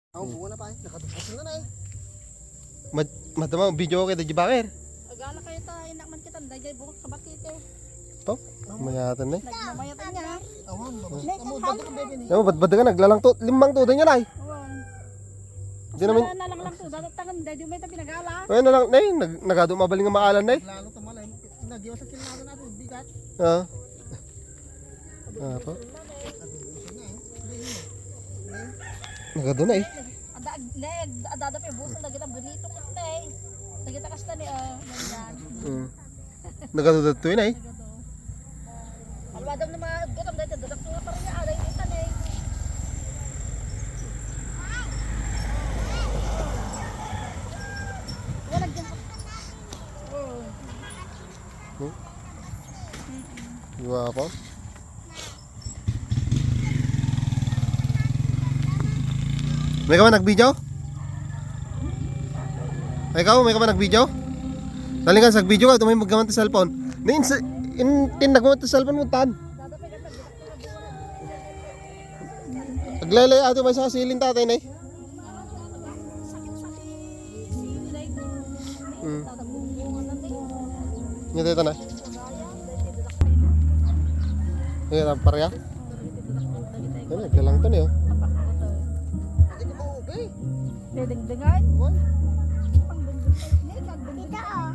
Ako bunga na pa eh. Nakatapos na na eh. Madama video kita di bakir. Agala kayo ta inakman kita dayay bukod kabatit eh. To, mayatan eh. Nagmamayatan niya. Awan, babas. Amo bago ka bebe ni. Ano bad ka naglalang to, limang to din yan ay. Awan. Di namin Nalang to dadatangan dayay may ta pinagala. ay na lang nay nagado mabaling nga maalan nay. Lalo tumalay. Nagyawa sa kinado natin bigat. Ah. Ah po. Nagado na eh. Adada pa busan dagita bonito kit na eh. Dagita kasta ni yan. Nagado to yun ay. Alwadam na magutam dayay dadak nga pa rin aday itan eh. Wala gyud. Gua po. May ka ba nag-video? May ka ba nag-video? Talingan sa video ka, tumay maggamit sa cellphone. In naggamit sa cellphone mo tan. Aglaylay ato may sa silin tatay nay. Ngete ta na. Ngete ta parya. Ano, galang to niyo. Hindi ko mo okay. Dengdengan. Awan. Pang dengdengan. Ni kag dengdengan.